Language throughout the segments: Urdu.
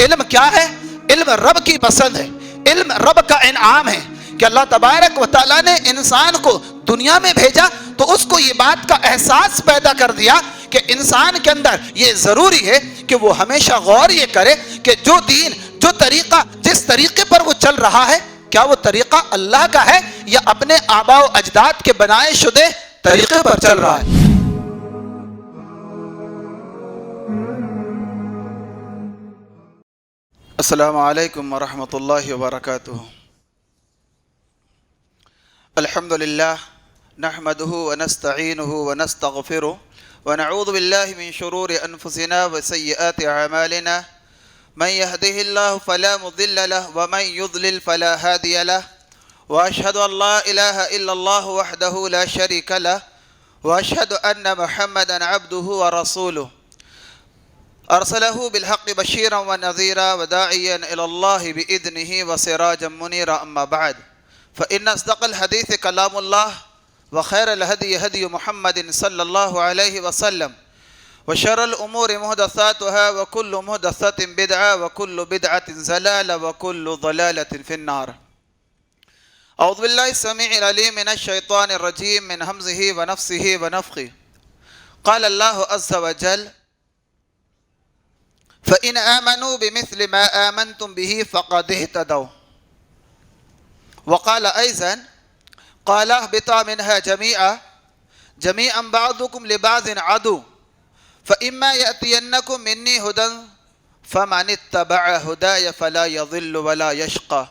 علم کیا ہے؟ علم رب کی پسند ہے، علم رب کا انعام ہے کہ اللہ تبارک و تعالیٰ نے انسان کو دنیا میں بھیجا تو اس کو یہ بات کا احساس پیدا کر دیا کہ انسان کے اندر یہ ضروری ہے کہ وہ ہمیشہ غور یہ کرے کہ جو دین، جو طریقہ، جس طریقے پر وہ چل رہا ہے، کیا وہ طریقہ اللہ کا ہے یا اپنے آباء و اجداد کے بنائے شدہ طریقے پر چل رہا ہے۔ السلام علیکم ورحمۃ اللہ وبرکاتہ۔ الحمد للہ نحمده ونستعینه ونستغفره ونعوذ باللہ من شرور انفسنا وسیئات اعمالنا من يهده الله فلا مضل له ومن يضلل فلا هادي له واشهد ان لا اله الا الله وحده لا شريك له واشهد ان محمدا عبده ورسوله ارسله بالحق بشيرا ونذيرا وداعيا الى الله باذنه وسراجا منيرا اما بعد فان اصدق الحديث كلام الله وخير الهدي هدي محمد صلى الله عليه وسلم وشر الامور محدثاتها وكل محدثة بدعة وكل بدعة ضلالة وكل ضلالة في النار۔ اعوذ بالله السميع العليم من الشيطان الرجيم من همزه ونفسه ونفخه۔ قال الله عز وجل: فإن آمنوا بمثل ما آمنتم به فقد اهتدوا۔ وقال أيضا: قال اهبطا منها جميعا بعضكم لبعض عدو فإما يأتينكم مني هدى فمن اتبع هداي فلا يضل ولا يشقى۔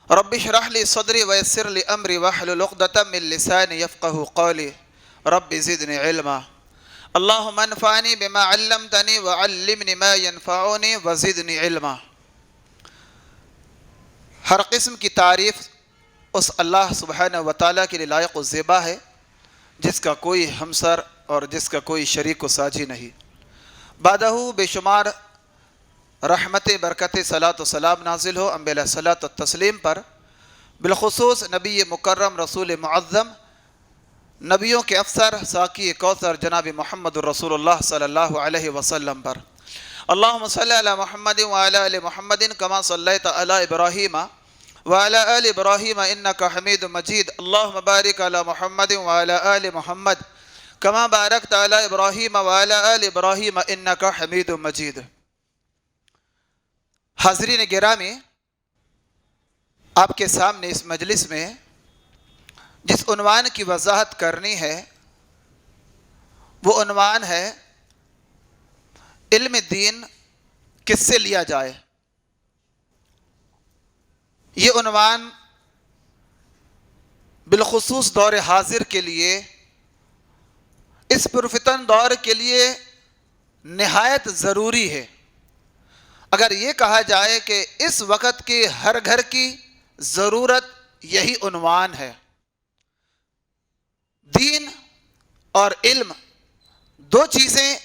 رب اشرح لي صدري ويسر لي أمري واحلل عقدة من لساني يفقهوا قولي رب زدني علما۔ اللهم انفعني بما علمتني وعلمني ما ينفعني وزدني علما۔ ہر قسم کی تعریف اس اللہ سبحانہ و تعالیٰ کے لیے لائق و زیبا ہے جس کا کوئی ہمسر اور جس کا کوئی شریک و ساجی نہیں۔ بعدہ بے شمار رحمت برکت صلاۃ و سلام نازل ہو انبیاء علیہ الصلاۃ والتسلیم پر، بالخصوص نبی مکرم رسول معظم، نبیوں کے افسر ساقی کوثر جناب محمد الرسول اللہ صلی اللہ علیہ وسلم پر۔ اللہم صلی علی محمد وعلی آل محمد کما صلیت علی ابراہیم وعلی آل ابراہیم انکا حمید مجید۔ اللہم بارک علی محمد وعلی آل محمد کما بارکت علی ابراہیم وعلی آل ابراہیم انکا حمید مجید۔ حاضرین گرامی، آپ کے سامنے اس مجلس میں جس عنوان کی وضاحت کرنی ہے وہ عنوان ہے علم دین کس سے لیا جائے۔ یہ عنوان بالخصوص دور حاضر کے لیے، اس پرفتن دور کے لیے نہایت ضروری ہے۔ اگر یہ کہا جائے کہ اس وقت کے ہر گھر کی ضرورت یہی عنوان ہے۔ دین اور علم دو چیزیں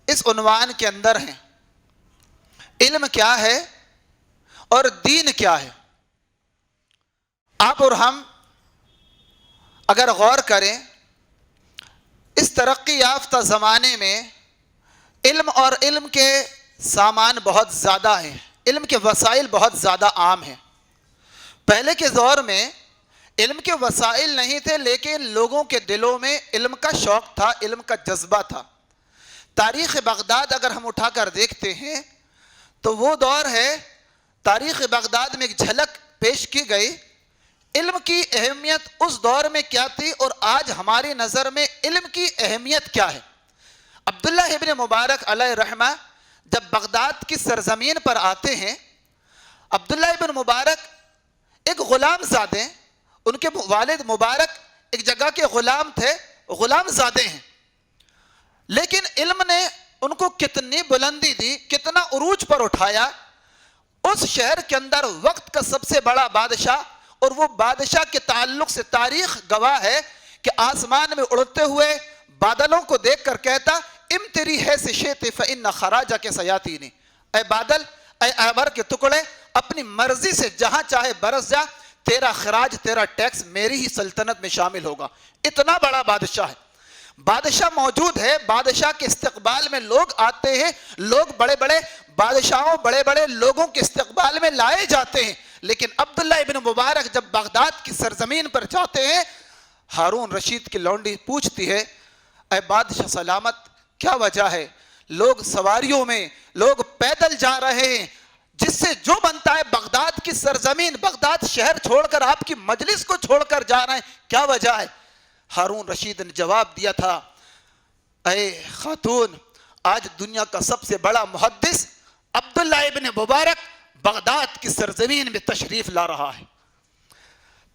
اس عنوان کے اندر ہیں۔ علم کیا ہے اور دین کیا ہے؟ آپ اور ہم اگر غور کریں، اس ترقی یافتہ زمانے میں علم اور علم کے سامان بہت زیادہ ہیں، علم کے وسائل بہت زیادہ عام ہیں۔ پہلے کے دور میں علم کے وسائل نہیں تھے، لیکن لوگوں کے دلوں میں علم کا شوق تھا، علم کا جذبہ تھا۔ تاریخ بغداد اگر ہم اٹھا کر دیکھتے ہیں تو وہ دور ہے، تاریخ بغداد میں ایک جھلک پیش کی گئی۔ علم کی اہمیت اس دور میں کیا تھی اور آج ہماری نظر میں علم کی اہمیت کیا ہے۔ عبداللہ ابن مبارک علیہ رحمہ جب بغداد کی سرزمین پر آتے ہیں، عبداللہ ابن مبارک ایک غلام زادے، ان کے والد مبارک ایک جگہ کے غلام تھے، غلام زادے ہیں، لیکن علم نے ان کو کتنی بلندی دی، کتنا عروج پر اٹھایا۔ اس شہر کے اندر وقت کا سب سے بڑا بادشاہ، اور وہ بادشاہ کے تعلق سے تاریخ گواہ ہے کہ آسمان میں اڑتے ہوئے بادلوں کو دیکھ کر کہتا: امتری ہے سے شیط فإن خراجہ کے سیاتینی، اے بادل، اے آبر کے ٹکڑے، اپنی مرضی سے جہاں چاہے برس جا، تیرا خراج، تیرا ٹیکس میری ہی سلطنت میں شامل ہوگا۔ اتنا بڑا بادشاہ ہے۔ بادشاہ موجود ہے, بادشاہ کے استقبال میں لوگ آتے ہیں, لوگ بڑے بڑے بادشاہوں بڑے بڑے لوگوں کے استقبال میں لائے جاتے ہیں. لیکن عبداللہ ابن مبارک جب بغداد کی سرزمین پر جاتے ہیں, ہارون رشید کی لونڈی پوچھتی ہے, اے بادشاہ سلامت, کیا وجہ ہے؟ لوگ سواریوں میں, لوگ پیدل جا رہے ہیں, جس سے جو بنتا ہے بغداد کی سرزمین, بغداد شہر چھوڑ کر آپ کی مجلس کو چھوڑ کر جا رہے ہیں, کیا وجہ ہے؟ ہارون رشید نے جواب دیا تھا, اے خاتون, آج دنیا کا سب سے بڑا محدث عبداللہ ابن مبارک بغداد کی سرزمین میں تشریف لا رہا ہے.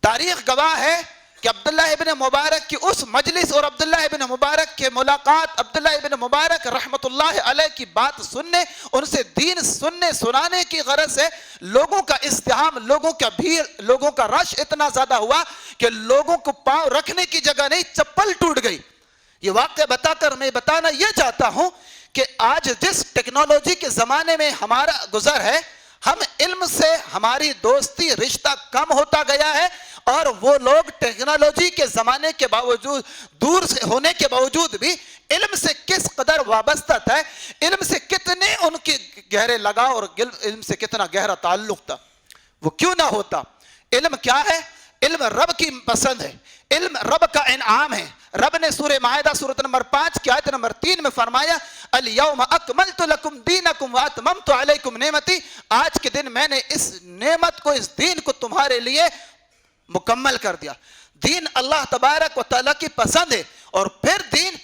تاریخ گواہ ہے کہ عبداللہ ابن مبارک کی اس مجلس اور عبداللہ ابن مبارک کے ملاقات, عبداللہ ابن مبارک رحمت اللہ علیہ کی بات سننے, ان سے دین سننے سنانے کی غرض سے لوگوں کا ازدحام, لوگوں کا بھیڑ, لوگوں کا رش اتنا زیادہ ہوا کہ لوگوں کو پاؤں رکھنے کی جگہ نہیں, چپل ٹوٹ گئی. یہ واقعہ بتا کر میں بتانا یہ چاہتا ہوں کہ آج جس ٹیکنالوجی کے زمانے میں ہمارا گزر ہے, ہم علم سے ہماری دوستی رشتہ کم ہوتا گیا ہے, اور وہ لوگ ٹیکنالوجی کے زمانے کے باوجود, دور سے ہونے کے باوجود بھی علم سے کس قدر وابستہ تھا, علم سے کتنے ان کے گہرے لگاؤ اور علم سے کتنا گہرا تعلق تھا. وہ کیوں نہ ہوتا؟ علم کیا ہے؟ علم رب کی پسند ہے, علم رب کا انعام ہے. رب نے سورہ مائدہ سورۃ نمبر 5 کی آیت نمبر 3 میں فرمایا, الیوم اکملت لکم دینکم واتممت علیکم نعمتی, آج کے دن میں نے اس نعمت کو, اس دین کو تمہارے لیے مکمل کر دیا. دین اللہ تبارک و تعالیٰ کی پسند ہے, اور پھر دین,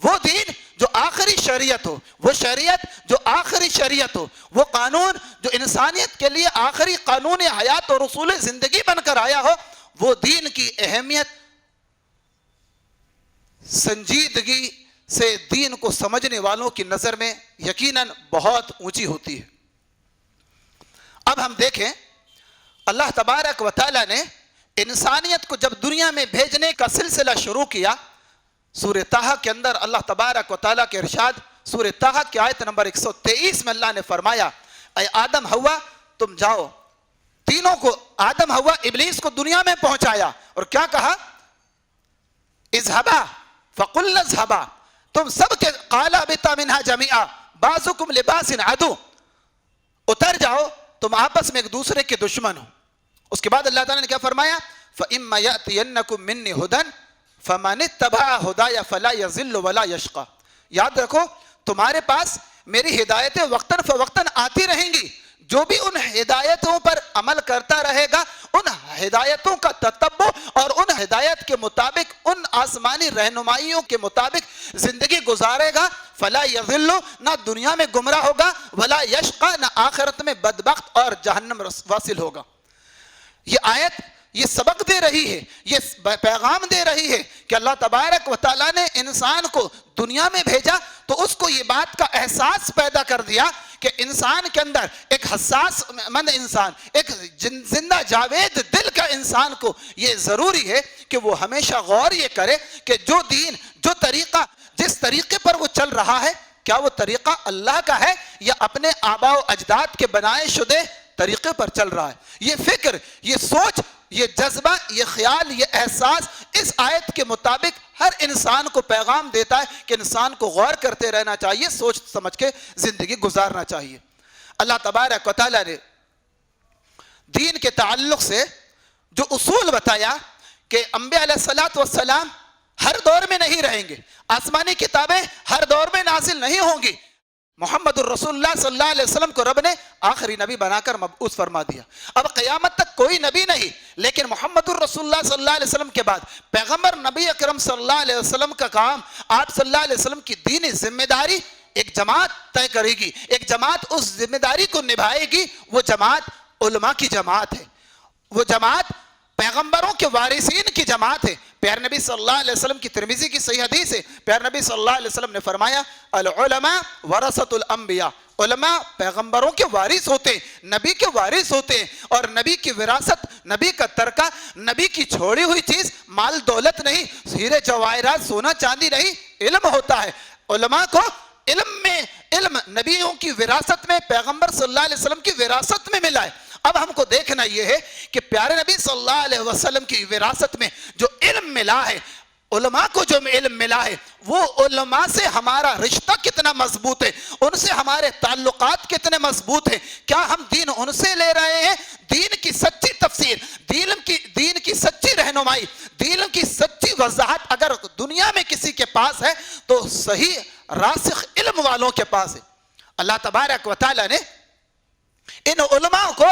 وہ دین جو آخری شریعت ہو, وہ شریعت جو آخری شریعت ہو, وہ قانون جو انسانیت کے لیے آخری قانون حیات اور اصول زندگی بن کر آیا ہو, وہ دین کی اہمیت سنجیدگی سے دین کو سمجھنے والوں کی نظر میں یقیناً بہت اونچی ہوتی ہے. اب ہم دیکھیں, اللہ تبارک و تعالیٰ نے انسانیت کو جب دنیا میں بھیجنے کا سلسلہ شروع کیا, سورہ طٰہٰ کے اندر اللہ تبارک و تعالیٰ کے ارشاد, سورہ طٰہٰ کی آیت نمبر 123 میں اللہ نے فرمایا, اے آدم حوا تم جاؤ. تینوں کو, آدم حوا ابلیس کو دنیا میں پہنچایا, اور کیا کہا؟ اذهبا فقلنا اذهبا, تم سب کے قال اهبطا منها جميعا بعضكم لبعض عدو, اتر جاؤ, تم آپس میں ایک دوسرے کے دشمن ہو. اس کے بعد اللہ تعالیٰ نے کیا فرمایا؟ فَإِمَّا يَأْتِيَنَّكُم مِّنِّي هُدًى فَمَنِ اتَّبَعَ هُدَايَ فَلَا يَضِلُّ وَلَا يَشْقَىٰ. یاد رکھو, تمہارے پاس میری ہدایتیں وقتاً فوقتاً آتی رہیں گی, جو بھی ان ہدایتوں پر عمل کرتا رہے گا, ان ہدایتوں کا تتبع اور ان ہدایت کے مطابق, ان آسمانی رہنمائیوں کے مطابق زندگی گزارے گا, فلا یضل, نہ دنیا میں گمراہ ہوگا, ولا یشقى, نہ آخرت میں بدبخت اور جہنم واصل ہوگا. یہ آیت یہ سبق دے رہی ہے, یہ پیغام دے رہی ہے کہ اللہ تبارک و تعالیٰ نے انسان کو دنیا میں بھیجا تو اس کو یہ بات کا احساس پیدا کر دیا کہ انسان کے اندر ایک حساس مند انسان, ایک زندہ جاوید دل کا انسان کو یہ ضروری ہے کہ وہ ہمیشہ غور یہ کرے کہ جو دین, جو طریقہ, جس طریقے پر وہ چل رہا ہے, کیا وہ طریقہ اللہ کا ہے یا اپنے آباء و اجداد کے بنائے شدے طریقے پر چل رہا ہے. یہ فکر, یہ سوچ, یہ جذبہ, یہ خیال, یہ احساس اس آیت کے مطابق ہر انسان کو پیغام دیتا ہے کہ انسان کو غور کرتے رہنا چاہیے, سوچ سمجھ کے زندگی گزارنا چاہیے. اللہ تبارک و تعالیٰ نے دین کے تعلق سے جو اصول بتایا کہ انبیاء علیہ السلام ہر دور میں نہیں رہیں گے, آسمانی کتابیں ہر دور میں نازل نہیں ہوں گی, محمد الرسول اللہ صلی اللہ علیہ وسلم کو رب نے آخری نبی بنا کر مبعوث فرما دیا. اب قیامت تک کوئی نبی نہیں, لیکن محمد الرسول اللہ صلی اللہ علیہ وسلم کے بعد پیغمبر نبی اکرم صلی اللہ علیہ وسلم کا کام, آپ صلی اللہ علیہ وسلم کی دینی ذمہ داری ایک جماعت طے کرے گی, ایک جماعت اس ذمہ داری کو نبھائے گی. وہ جماعت علماء کی جماعت ہے, وہ جماعت پیغمبروں کے وارثین کی جماعت ہے. پیارے نبی صلی اللہ علیہ وسلم کی ترمذی کی صحیح حدیث ہے, پیارے نبی صلی اللہ علیہ وسلم نے فرمایا, العلماء ورثۃ الانبیاء, علماء پیغمبروں کے وارث ہوتے ہیں, نبی کے وارث ہوتے ہیں, اور نبی کی وراثت, نبی کا ترکہ, نبی کی چھوڑی ہوئی چیز مال دولت نہیں, ہیرے جواہرات, سونا چاندی نہیں, علم ہوتا ہے. علماء کو علم میں, علم نبیوں کی وراثت میں, پیغمبر صلی اللہ علیہ وسلم کی وراثت میں ملا ہے. اب ہم کو دیکھنا یہ ہے کہ پیارے نبی صلی اللہ علیہ وسلم کی وراثت میں جو علم ملا ہے, علماء کو جو علم ملا ہے وہ علماء سے ہمارا رشتہ کتنا مضبوط ہے، ان سے ہمارے تعلقات کتنے مضبوط ہیں، کیا ہم دین ان سے لے رہے ہیں؟ دین کی سچی تفسیر، دین کی سچی رہنمائی، دین کی سچی وضاحت اگر دنیا میں کسی کے پاس ہے تو صحیح راسخ علم والوں کے پاس ہے۔ اللہ تبارک و تعالی نے ان علماء کو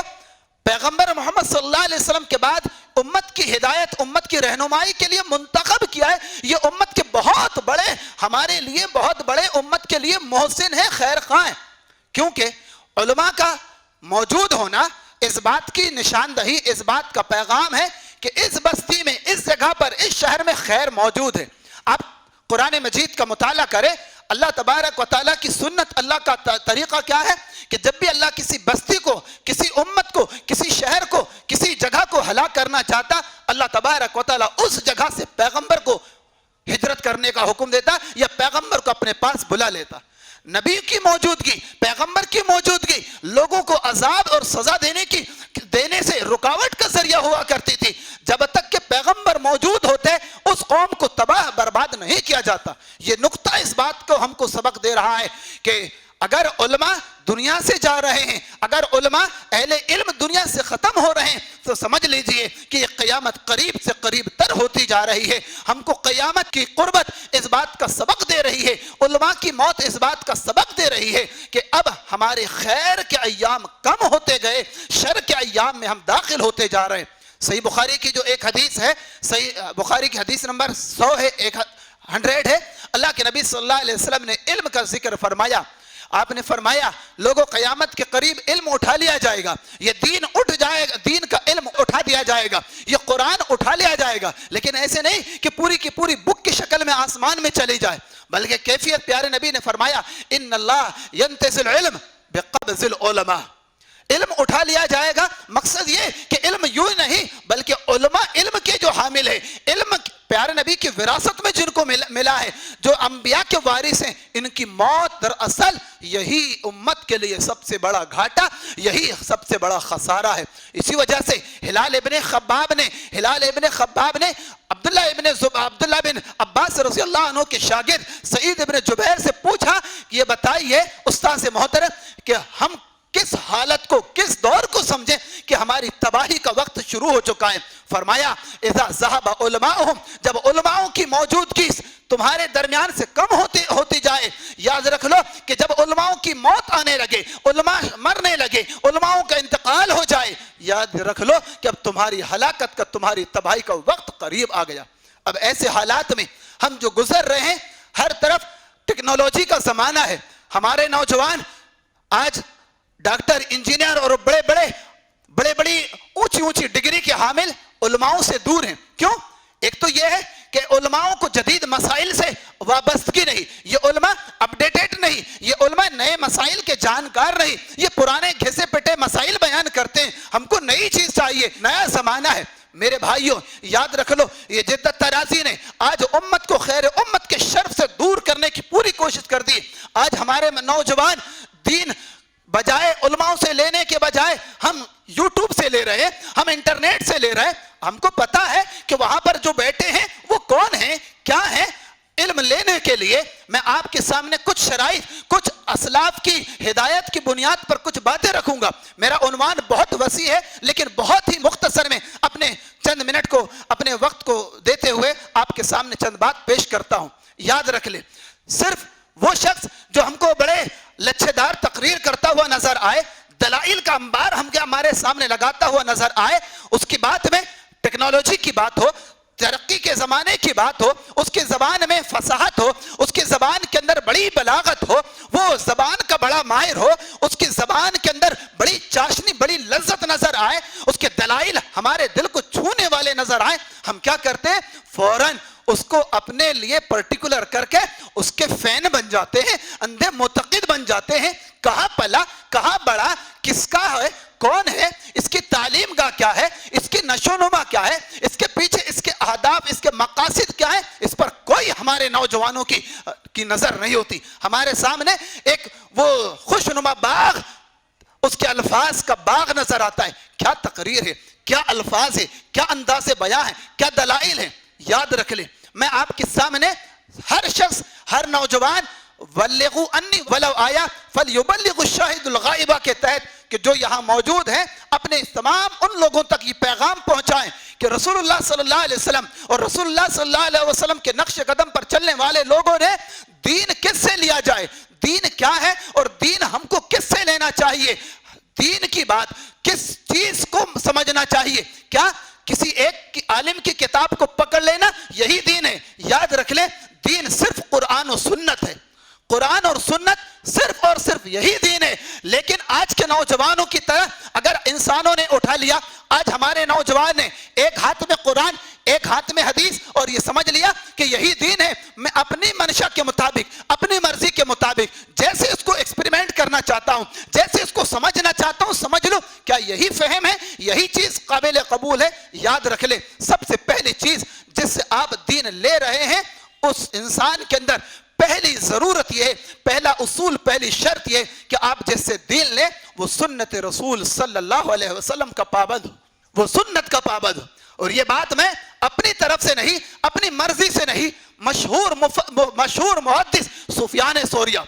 پیغمبر محمد صلی اللہ علیہ وسلم کے بعد امت کی ہدایت، امت کی رہنمائی کے لیے منتخب کیا ہے۔ یہ امت کے بہت بڑے، ہمارے لیے بہت بڑے، امت کے لیے محسن ہیں، خیر خواہ ہیں، کیونکہ علماء کا موجود ہونا اس بات کی نشاندہی، اس بات کا پیغام ہے کہ اس بستی میں، اس جگہ پر، اس شہر میں خیر موجود ہے۔ آپ قرآن مجید کا مطالعہ کریں، اللہ تبارک و تعالیٰ کی سنت، اللہ کا طریقہ کیا ہے کہ جب بھی اللہ کسی بستی کو، کسی امت کو، کسی شہر کو، کسی جگہ کو ہلاک کرنا چاہتا، اللہ تبارک و تعالیٰ اس جگہ سے پیغمبر کو ہجرت کرنے کا حکم دیتا یا پیغمبر کو اپنے پاس بلا لیتا۔ نبی کی موجودگی، پیغمبر کی موجودگی لوگوں کو عذاب اور سزا دینے سے رکاوٹ کا ذریعہ ہوا کرتی تھی۔ جب تک کہ پیغمبر موجود ہوتے اس قوم کو تباہ برباد نہیں کیا جاتا۔ یہ نقطہ اس بات کو ہم کو سبق دے رہا ہے کہ اگر علماء دنیا سے جا رہے ہیں، اگر علماء اہل علم دنیا سے ختم ہو رہے ہیں تو سمجھ لیجئے کہ یہ قیامت قریب سے قریب تر ہوتی جا رہی ہے۔ ہم کو قیامت کی قربت اس بات کا سبق دے رہی ہے، علماء کی موت اس بات کا سبق دے رہی ہے کہ اب ہمارے خیر کے ایام کم ہوتے گئے، شر کے ایام میں ہم داخل ہوتے جا رہے ہیں۔ صحیح بخاری کی جو ایک حدیث ہے، صحیح بخاری کی حدیث نمبر 100 ہے، 100 ہے، اللہ کے نبی صلی اللہ علیہ وسلم نے علم کا ذکر فرمایا۔ آپ نے فرمایا لوگوں قیامت کے قریب علم اٹھا لیا جائے گا، یہ دین اٹھ جائے گا، دین کا علم اٹھا دیا جائے گا، یہ قرآن اٹھا لیا جائے گا، لیکن ایسے نہیں کہ پوری کی پوری بک کی شکل میں آسمان میں چلی جائے، بلکہ کیفیت پیارے نبی نے فرمایا ان اللہ ينتزع العلم بقبض العلماء، علم اٹھا لیا جائے گا۔ مقصد یہ کہ علم یوں نہیں بلکہ علماء علم کے جو حامل ہے، علم پیارے نبی کی وراثت میں جن کو ملا ہے، جو انبیاء کے وارث ہیں، ان کی موت دراصل یہی امت کے لیے سب سے بڑا گھاٹا، یہی سب سے بڑا خسارہ ہے۔ اسی وجہ سے ہلال ابن خباب نے عبداللہ بن عباس رضی اللہ عنہ کے شاگرد سعید ابن جبیر سے پوچھا کہ یہ بتائیے استاذ محترم کہ ہم کس حالت کو، کس دور کو سمجھیں کہ ہماری تباہی کا وقت شروع ہو چکا ہے؟ فرمایا اذا ذهب علماؤہم، جب علماؤں کی موجودگی تمہارے درمیان سے کم ہوتی جائے، یاد رکھ لو کہ جب علماؤں کی موت آنے لگے، علماء مرنے لگے، علماؤں کا انتقال ہو جائے، یاد رکھ لو کہ اب تمہاری ہلاکت کا، تمہاری تباہی کا وقت قریب آ گیا۔ اب ایسے حالات میں ہم جو گزر رہے ہیں، ہر طرف ٹیکنالوجی کا زمانہ ہے، ہمارے نوجوان آج ڈاکٹر، انجینئر اور بڑی اونچی ڈگری کے حامل علماؤں سے دور ہیں۔ کیوں؟ ایک تو یہ ہے کہ علماؤں کو جدید مسائل سے وابستگی نہیں، یہ علماء اپڈیٹڈ نہیں، یہ علماء نئے مسائل کے جانکار نہیں، یہ پرانے گھسے پٹے مسائل بیان کرتے ہیں۔ ہم کو نئی چیز چاہیے، نیا زمانہ ہے۔ میرے بھائیوں یاد رکھ لو، یہ جدت ترازی نے آج امت کو خیر امت کے شرف سے دور کرنے کی پوری کوشش کر دی۔ آج ہمارے نوجوان دین بجائے علماء سے لینے کے بجائے ہم یوٹیوب سے لے رہے ہیں، ہم انٹرنیٹ سے لے رہے ہیں۔ ہم کو پتا ہے کہ وہاں پر جو بیٹھے ہیں وہ کون ہیں، کیا ہیں۔ علم لینے کے لیے میں آپ کے سامنے کچھ شرائط، کچھ اسلاف کی ہدایت کی بنیاد پر کچھ باتیں رکھوں گا۔ میرا عنوان بہت وسیع ہے لیکن بہت ہی مختصر میں اپنے چند منٹ کو، اپنے وقت کو دیتے ہوئے آپ کے سامنے چند بات پیش کرتا ہوں۔ یاد رکھ لیں، صرف وہ شخص جو ہم کو بڑے لچھے دار تقریر کرتا ہوا نظر آئے، دلائل کا انبار ہمارے سامنے لگاتا ہوا نظر آئے، اس کی بات میں ٹیکنالوجی کی بات ہو، ترقی کے زمانے کی بات ہو، اس کی زبان میں فصاحت ہو، اس کی زبان کے اندر بڑی بلاغت ہو، وہ زبان کا بڑا ماہر ہو، اس کی زبان کے اندر بڑی چاشنی، بڑی لذت نظر آئے، اس کے دلائل ہمارے دل کو چھونے والے نظر آئے، ہم کیا کرتے ہیں؟ فوراً اس کو اپنے لیے پرٹیکولر کر کے اس کے فین بن جاتے ہیں، اندھے معتقد بن جاتے ہیں۔ کہاں پلا، کہاں بڑا، کس کا ہے، کون ہے، اس کی تعلیم کا کیا ہے، اس کی نشو نما کیا ہے، اس کے پیچھے اس کے اہداف، اس کے مقاصد کیا ہے، اس پر کوئی ہمارے نوجوانوں کی نظر نہیں ہوتی۔ ہمارے سامنے ایک وہ خوشنما باغ، اس کے الفاظ کا باغ نظر آتا ہے۔ کیا تقریر ہے، کیا الفاظ ہے، کیا انداز بیان ہے، کیا دلائل ہے۔ یاد رکھ لیں میں آپ کے سامنے ہر شخص، ہر نوجوان بلغوا انی ولو آیا فلیبلغ الشاہد الغائبہ کے تحت کہ جو یہاں موجود ہیں اپنے تمام ان لوگوں تک یہ پیغام پہنچائیں کہ رسول اللہ صلی اللہ علیہ وسلم اور رسول اللہ صلی اللہ علیہ وسلم کے نقش قدم پر چلنے والے لوگوں نے دین کس سے لیا جائے، دین کیا ہے اور دین ہم کو کس سے لینا چاہیے، دین کی بات کس چیز کو سمجھنا چاہیے، کیا کسی ایک عالم کی کتاب کو پکڑ لینا یہی دین ہے؟ یاد رکھ لیں دین صرف قرآن و سنت ہے، قرآن اور سنت صرف اور صرف یہی دین ہے۔ لیکن آج کے نوجوانوں کی طرح اگر انسانوں نے اٹھا لیا، آج ہمارے نوجوان نے ایک ہاتھ میں قرآن ایک ہاتھ میں حدیث اور یہ سمجھ لیا کہ یہی دین ہے، میں اپنی منشا کے مطابق اپنی مرضی کے مطابق جیسے اس کو ایکسپیریمنٹ کرنا چاہتا ہوں، جیسے اس کو سمجھنا چاہتا ہوں سمجھ لو، کیا یہی فہم ہے، یہی چیز قابل قبول ہے؟ یاد رکھ لیں سب سے پہلی چیز جس سے آپ دین لے رہے ہیں اس انسان کے اندر پہلی ضرورت یہ ہے، پہلا اصول، پہلی شرط یہ کہ آپ جس سے دین لیں وہ سنت رسول صلی اللہ علیہ وسلم کا پابند ہو، وہ سنت کا پابند ہو۔ اور یہ بات میں اپنی طرف سے نہیں، اپنی مرضی سے نہیں، مشہور محدث سفیان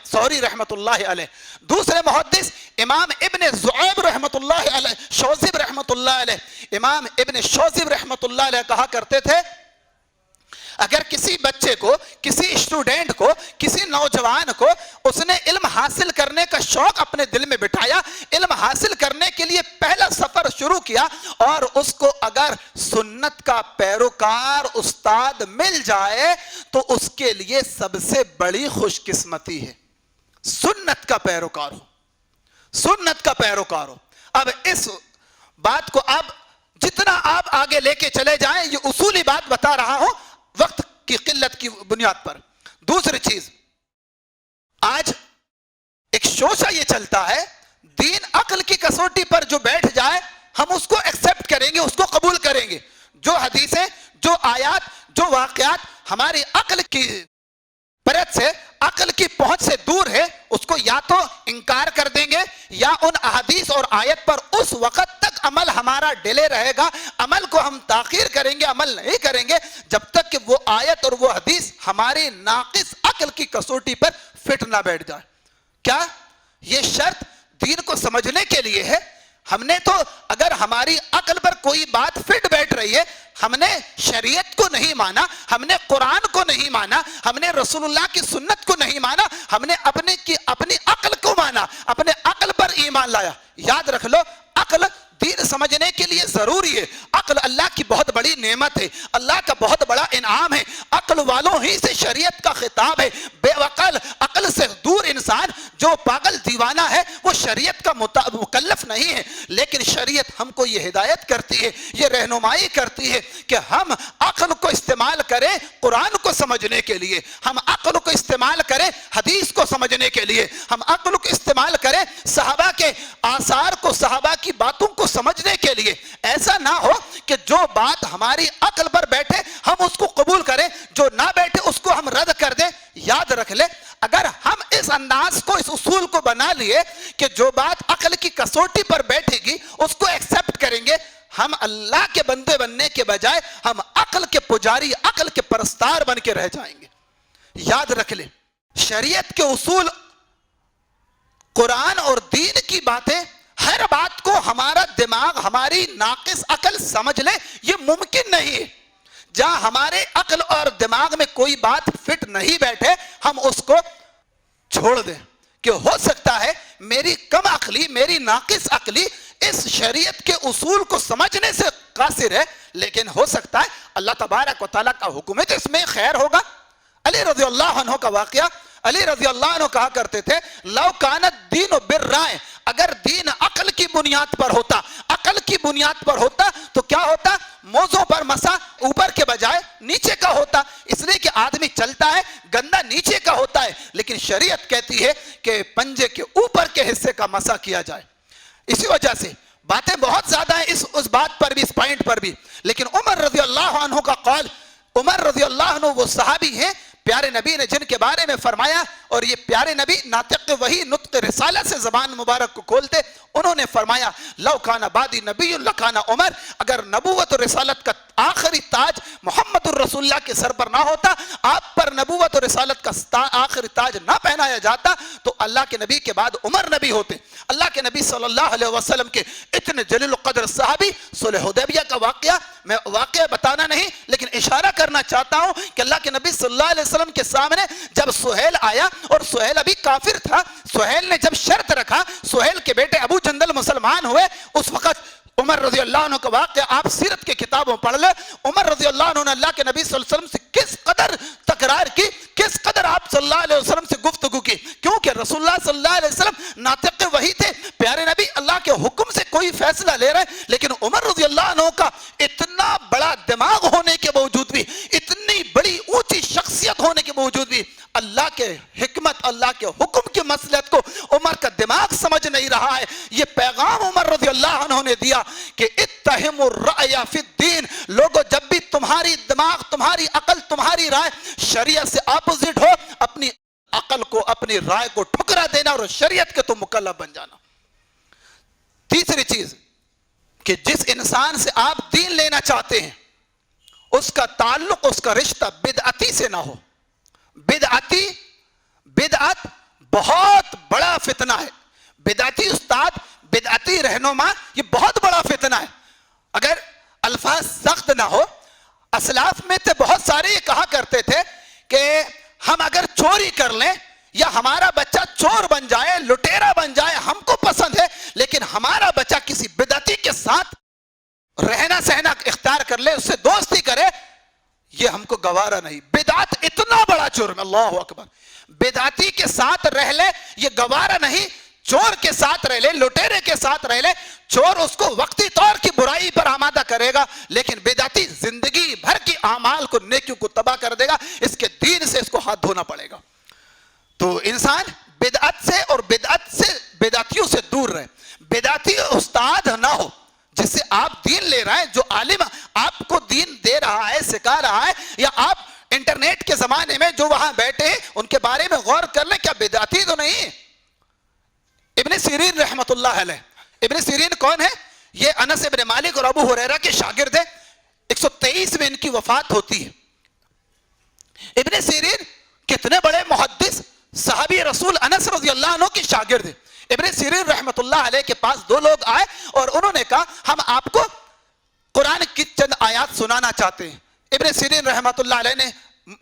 ثوری رحمت اللہ علیہ، دوسرے محدث امام ابن زعیب رحمت اللہ علیہ، شوذب رحمت اللہ علیہ، امام ابن شوذب رحمت اللہ علیہ کہا کرتے تھے اگر کسی بچے کو، کسی اسٹوڈنٹ کو، کسی نوجوان کو اس نے علم حاصل کرنے کا شوق اپنے دل میں بٹھایا، علم حاصل کرنے کے لیے پہلا سفر شروع کیا اور اس کو اگر سنت کا پیروکار استاد مل جائے تو اس کے لیے سب سے بڑی خوش قسمتی ہے، سنت کا پیروکار ہو، سنت کا پیروکار ہو۔ اب اس بات کو اب جتنا آپ آگے لے کے چلے جائیں یہ اصولی بات بتا رہا ہوں وقت کی قلت کی بنیاد پر۔ دوسری چیز، آج ایک شوشہ یہ چلتا ہے دین عقل کی کسوٹی پر جو بیٹھ جائے ہم اس کو ایکسپٹ کریں گے، اس کو قبول کریں گے، جو حدیثیں، جو آیات، جو واقعات ہماری عقل کی پرت سے، عقل کی پہنچ سے دور ہے اس کو یا تو انکار کر دیں گے یا ان احادیث اور آیت پر اس وقت تک عمل ہمارا ڈیلے رہے گا، عمل کو ہم تاخیر کریں گے، عمل نہیں کریں گے جب تک کہ وہ آیت اور وہ حدیث ہماری ناقص عقل کی کسوٹی پر فٹ نہ بیٹھ جائے۔ کیا یہ شرط دین کو سمجھنے کے لیے ہے؟ ہم نے تو اگر ہماری عقل پر کوئی بات فٹ بیٹھ رہی ہے، ہم نے شریعت کو نہیں مانا، ہم نے قرآن کو نہیں مانا، ہم نے رسول اللہ کی سنت کو نہیں مانا، ہم نے اپنی عقل کو مانا، اپنے عقل پر ایمان لایا۔ یاد رکھ لو عقل دین سمجھنے کے لیے ضروری ہے، عقل اللہ کی بہت بڑی نعمت ہے، اللہ کا بہت بڑا انعام ہے، عقل والوں ہی سے شریعت کا خطاب ہے۔ بے عقل، عقل سے دور انسان جو پاگل دیوانہ ہے وہ شریعت کا مکلف نہیں ہے، لیکن شریعت ہم کو یہ ہدایت کرتی ہے، یہ رہنمائی کرتی ہے کہ ہم عقل کو استعمال کریں قرآن کو سمجھنے کے لیے، ہم عقل کو استعمال کریں حدیث کو سمجھنے کے لیے، ہم عقل کو استعمال کریں صحابہ کے آثار کو، صحابہ کی باتوں کو سمجھنے کے لیے۔ ایسا نہ ہو کہ جو بات ہماری عقل پر بیٹھے ہم اس کو قبول کریں، جو نہ بیٹھے اس کو ہم رد کر دیں۔ یاد رکھ لیں اگر ہم اس انداز کو، اس اصول کو بنا لیے کہ جو بات عقل کی کسوٹی پر بیٹھے گی اس کو ایکسپٹ کریں گے، ہم اللہ کے بندے بننے کے بجائے ہم عقل کے پجاری، عقل کے پرستار بن کے رہ جائیں گے۔ یاد رکھ لیں شریعت کے اصول، قرآن اور دین کی باتیں، ہر بات کو ہمارا دماغ، ہماری ناقص عقل سمجھ لے یہ ممکن نہیں ہے۔ جہاں ہمارے عقل اور دماغ میں کوئی بات فٹ نہیں بیٹھے ہم اس کو چھوڑ دیں کہ ہو سکتا ہے میری کم عقلی، میری ناقص عقلی اس شریعت کے اصول کو سمجھنے سے قاصر ہے، لیکن ہو سکتا ہے اللہ تبارک و تعالیٰ کا حکم ہے تو اس میں خیر ہوگا۔ علی رضی اللہ عنہ کا واقعہ، علی رضی اللہ عنہ کہا کرتے تھے لو کانت دین بالرائے، اگر دین عقل کی بنیاد پر ہوتا، عقل کی بنیاد پر ہوتا تو کیا ہوتا؟ موزوں پر مسا اوپر کے بجائے نیچے کا ہوتا، اس لیے کہ آدمی چلتا ہے گندہ نیچے کا ہوتا ہے، لیکن شریعت کہتی ہے کہ پنجے کے اوپر کے حصے کا مسا کیا جائے۔ اسی وجہ سے باتیں بہت زیادہ ہیں اس بات پر بھی، اس پوائنٹ پر بھی، لیکن عمر رضی اللہ عنہ کا قول، عمر رضی اللہ عنہ وہ صحابی ہیں پیارے نبی نے جن کے بارے میں فرمایا اور یہ پیارے نبی ناطق وحی نطق رسالت سے زبان مبارک کو کھولتے. انہوں نے فرمایا لو کان بعدی نبی لکان عمر, اگر نبوت اور رسالت کا آخری تاج محمد الرسول اللہ کے سر پر نہ ہوتا, آپ پر نبوت اور رسالت کا آخری تاج نہ پہنایا جاتا, تو اللہ کے نبی کے بعد عمر نبی ہوتے. اللہ کے نبی صلی اللہ علیہ وسلم کے اتنے جلیل القدر صحابی, صلح حدیبیہ کا واقعہ, میں واقعہ بتانا نہیں لیکن اشارہ کرنا چاہتا ہوں کہ اللہ کے نبی صلی اللہ علیہ وسلم کے سامنے جب سہیل آیا, اور سہیل ابھی کافر تھا, سہیل نے جب شرط رکھا, سہیل کے بیٹے ابو جندل مسلمان ہوئے, اس وقت عمر رضی اللہ عنہ کا واقعہ آپ سیرت کے کتابوں پڑھ لیں. عمر رضی اللہ عنہ نے اللہ کے نبی صلی اللہ علیہ وسلم سے کس قدر تکرار کی, کس قدر آپ صلی اللہ علیہ وسلم سے گفتگو کی, کیونکہ رسول اللہ صلی اللہ علیہ وسلم ناطق وحی تھے, پیارے نبی اللہ کے حکم سے کوئی فیصلہ لے رہے, لیکن عمر رضی اللہ عنہ کا اتنا بڑا دماغ ہونے کے باوجود بھی, اتنی بڑی اونچی شخصیت ہونے کے باوجود بھی, اللہ کے حکمت, اللہ کے حکم کی مصلحت کو عمر کا دماغ سمجھ نہیں رہا ہے. یہ پیغام عمر رضی اللہ عنہ نے دیا کہ اتہموا الرأی فی الدین, لوگوں جب بھی تمہاری دماغ, تمہاری عقل, تمہاری رائے شریعت سے اپوزٹ ہو, اپنی عقل کو, اپنی رائے کو ٹھکرا دینا اور شریعت کے تم مکلف بن جانا. تیسری چیز کہ جس انسان سے آپ دین لینا چاہتے ہیں اس کا تعلق, اس کا رشتہ بدعتی سے نہ ہو. بدعت بہت بڑا فتنہ ہے. بدعتی استاد, بدعتی رہنما, یہ بہت بڑا فتنہ ہے. اگر الفاظ سخت نہ ہو, اسلاف میں تھے بہت سارے یہ کہا کرتے تھے کہ ہم اگر چوری کر لیں یا ہمارا بچہ چور بن جائے, لٹیرا بن جائے, ہم کو پسند ہے, لیکن ہمارا بچہ کسی بدعتی کے ساتھ رہنا سہنا اختیار کر لے, اس سے دوستی کرے, یہ ہم کو گوارا نہیں. بدعت اتنا بڑا جرم, اللہ اکبر, بدعتی کے ساتھ رہ لے یہ گوارا نہیں, چور کے ساتھ رہ لے, لٹیرے کے ساتھ رہ لے, چور اس کو وقتی طور کی برائی پر آمادہ کرے گا, لیکن بدعتی زندگی بھر کی اعمال کو, نیکیوں کو تباہ کر دے گا. اس کے دین سے اس کو ہاتھ دھونا پڑے گا. تو انسان بدعت سے اور بدعتیوں سے دور رہے. بدعتی استاد نہ ہو جس سے آپ دین لے رہے ہیں, جو عالم آپ کو دین دے رہا ہے, سکھا رہا ہے, یا آپ انٹرنیٹ کے زمانے میں جو وہاں بیٹھے ہیں ان کے بارے میں غور کر لیں, کیا بدعتی تو نہیں. ابن سیرین رحمت اللہ علیہ, ابن سیرین کون ہے؟ یہ انس ابن مالک اور ابو ہریرہ کے شاگرد ہیں. 123 میں ان کی وفات ہوتی ہے. ابن سیرین کتنے بڑے محدث, صحابی رسول انس رضی اللہ عنہ کے شاگرد ہیں. ابن سیرین رحمت اللہ علیہ کے پاس دو لوگ آئے اور انہوں نے کہا ہم آپ کو قرآن کی چند آیات سنانا چاہتے ہیں. ابن سیرین رحمت اللہ علیہ نے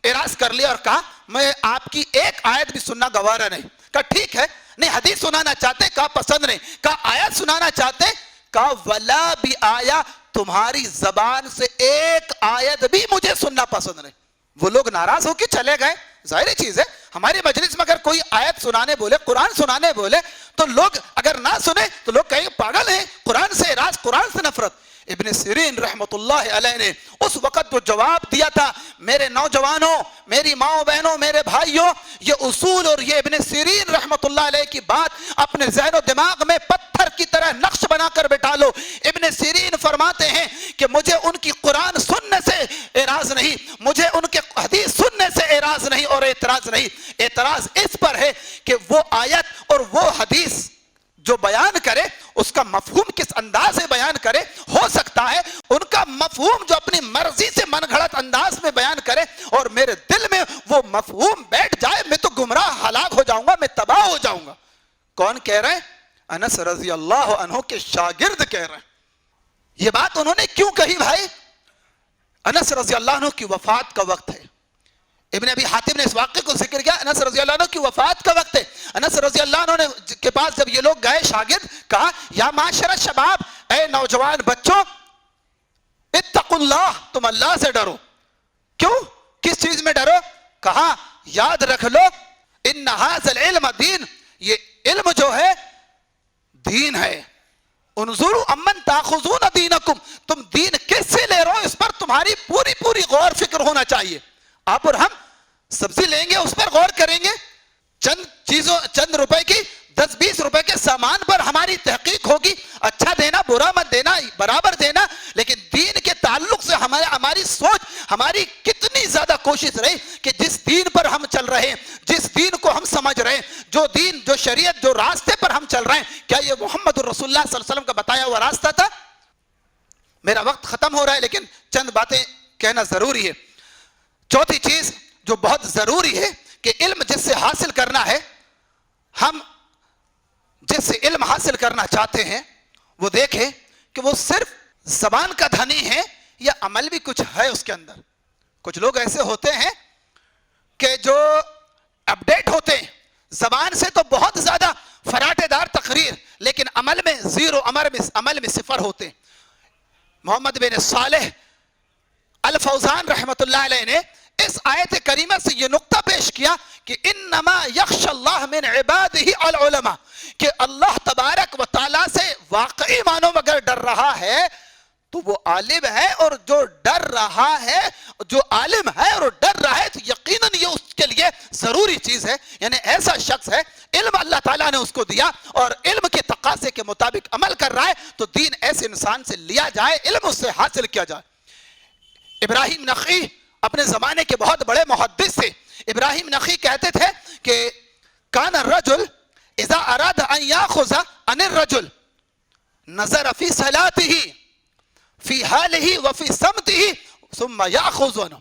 اعراض کر لیا اور کہا میں آپ کی ایک آیت بھی سننا گوارا نہیں. کہا ٹھیک ہے, نہیں حدیث سنانا چاہتے, کہا پسند نہیں, کہا آیت سنانا چاہتے, کہا ولا بھی آیا, تمہاری زبان سے ایک آیت بھی مجھے سننا پسند نہیں. وہ لوگ ناراض ہو کے چلے گئے. ظاہری چیز ہے, ہماری مجلس میں اگر کوئی آیت سنانے بولے, قرآن سنانے بولے, تو لوگ اگر نہ سنے تو لوگ کہیں پاگل ہیں, قرآن سے اعراض, قرآن سے نفرت. ابن سیرین رحمت اللہ علیہ نے اس وقت جو جواب دیا تھا, میرے نوجوانوں, میری ماؤں بہنوں, میرے بھائیوں, یہ اصول اور یہ ابن سیرین رحمت اللہ علیہ کی بات اپنے ذہن و دماغ میں پتھر کی طرح نقش بنا کر بٹھا لو. ابن سیرین فرماتے ہیں کہ مجھے ان کی قرآن سننے سے اعراض نہیں, مجھے ان کے حدیث سننے سے اعراض نہیں اور اعتراض نہیں. اعتراض اس پر ہے کہ وہ آیت اور وہ حدیث جو بیان کرے اس کا مفہوم کس انداز سے بیان کرے. ہو سکتا ہے ان کا مفہوم جو اپنی مرضی سے من گھڑت انداز میں بیان کرے اور میرے دل میں وہ مفہوم بیٹھ جائے, میں تو گمراہ ہلاک ہو جاؤں گا, میں تباہ ہو جاؤں گا. کون کہہ رہے ہیں؟ انس رضی اللہ عنہ کے شاگرد کہہ رہے ہیں. یہ بات انہوں نے کیوں کہی بھائی؟ انس رضی اللہ عنہ کی وفات کا وقت ہے. ابن ابی حاتم نے اس واقعے کو ذکر کیا, انس رضی اللہ عنہ کی وفات کا وقت ہے. انس رضی اللہ عنہ کے پاس جب یہ لوگ گئے شاگرد, کہا یا معاشر شباب, اے نوجوان بچوں, اتقوا اللہ, تم اللہ سے ڈرو. کیوں, کس چیز میں ڈرو؟ کہا یاد رکھ لو ان ھذا العلم دین, یہ علم جو ہے دین ہے. انظروا امن تاخذون دینکم, تم دین کس سے لے رہے ہو اس پر تمہاری پوری غور فکر ہونا چاہیے. آپ اور ہم سبزی لیں گے, اس پر غور کریں گے, چند روپے کی 10-20 روپے کے سامان پر ہماری تحقیق ہوگی, اچھا دینا, برا مت دینا, برابر دینا. لیکن دین کے تعلق سے ہماری سوچ, ہماری کتنی زیادہ کوشش رہے کہ جس دین پر ہم چل رہے ہیں، جس دین کو ہم سمجھ رہے ہیں، جو دین، جو شریعت، جو راستے پر ہم چل رہے ہیں، کیا یہ محمد رسول اللہ صلی اللہ علیہ وسلم کا بتایا ہوا راستہ تھا؟ میرا وقت ختم ہو رہا ہے لیکن چند باتیں کہنا ضروری ہے۔ چوتھی چیز جو بہت ضروری ہے کہ علم جس سے حاصل کرنا ہے، ہم جس سے علم حاصل کرنا چاہتے ہیں وہ دیکھیں کہ وہ صرف زبان کا دھنی ہے یا عمل بھی کچھ ہے اس کے اندر۔ کچھ لوگ ایسے ہوتے ہیں کہ جو اپڈیٹ ہوتے ہیں، زبان سے تو بہت زیادہ فراٹے دار تقریر، لیکن عمل میں زیرو، عمل میں صفر ہوتے ہیں۔ محمد بن صالح الفوزان رحمت اللہ علیہ نے اس آیت کریمہ سے یہ نقطہ پیش کیا کہ انما یخشى اللہ من عبادہ العلماء، کہ اللہ تبارک و تعالیٰ سے واقعی معنوں میں اگر ڈر رہا ہے تو وہ عالم ہے، اور جو ڈر رہا ہے، جو عالم ہے اور ڈر رہا ہے تو یقیناً یہ اس کے لیے ضروری چیز ہے۔ یعنی ایسا شخص ہے، علم اللہ تعالیٰ نے اس کو دیا اور علم کے تقاضے کے مطابق عمل کر رہا ہے، تو دین ایسے انسان سے لیا جائے، علم اس سے حاصل کیا جائے۔ ابراہیم نخعی اپنے زمانے کے بہت بڑے محدث تھے۔ ابراہیم نخعی کہتے تھے کہ کان الرجل اذا اراد ان یاخذ عن الرجل نظر فی صلاتہ فی حالہ وفی سمتہ ثم یاخذ عنہ،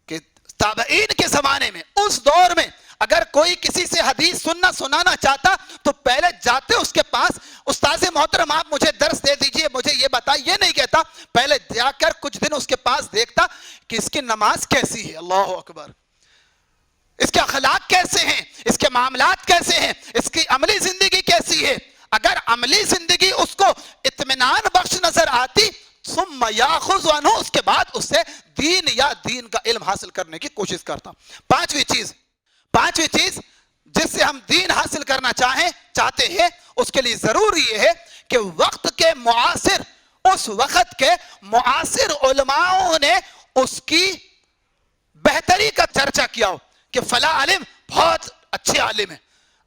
کہ تابعین کے زمانے میں، اس دور میں اگر کوئی کسی سے حدیث سنانا چاہتا تو پہلے جاتے اس کے پاس، استاذ محترم آپ مجھے درس دے دیجئے، مجھے یہ بتائیں، یہ نہیں کہتا، پہلے جا کر کچھ دن اس کے پاس دیکھتا کہ اس کی نماز کیسی ہے، اللہ اکبر، اس کے اخلاق کیسے ہیں، اس کے معاملات کیسے ہیں، اس کی عملی زندگی کیسی ہے۔ اگر عملی زندگی اس کو اطمینان بخش نظر آتی، ثم یاخذ عنہ، اس کے بعد اس سے دین یا دین کا علم حاصل کرنے کی کوشش کرتا۔ پانچویں چیز جس سے ہم دین حاصل کرنا چاہتے ہیں، اس کے لیے ضروری یہ ہے کہ وقت کے معاصر، اس وقت کے معاصر علماؤں نے اس کی بہتری کا چرچا کیا ہو کہ فلاں عالم بہت اچھے عالم ہیں،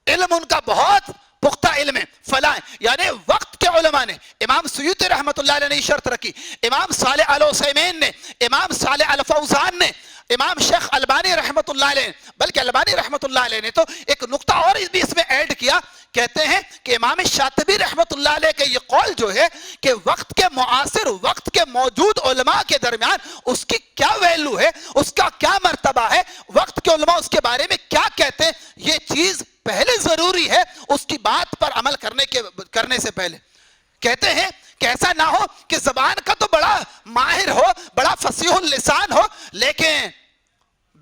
علم ان کا بہت پختہ علم ہے، فلاں، یعنی وقت کے علماء نے، امام سیوطی رحمت اللہ علیہ نے شرط رکھی، امام صالح العثیمین نے، امام صالح الفوزان نے، امام شیخ البانی رحمت اللہ علیہ، بلکہ البانی رحمت اللہ علیہ نے تو ایک نقطہ اور بھی اس میں ایڈ کیا، کہتے ہیں کہ امام شاطبی رحمت اللہ علیہ کا یہ قول جو ہے کہ وقت کے معاصر، وقت کے موجود علماء کے درمیان اس کی کیا ویلو ہے، اس کا کیا مرتبہ ہے، وقت کے علماء اس کے بارے میں کیا کہتے ہیں، یہ چیز پہلے ضروری ہے اس کی بات پر عمل کرنے سے پہلے۔ کہتے ہیں کہ ایسا نہ ہو کہ زبان کا تو بڑا ماہر ہو، بڑا فصیح اللسان ہو، لیکن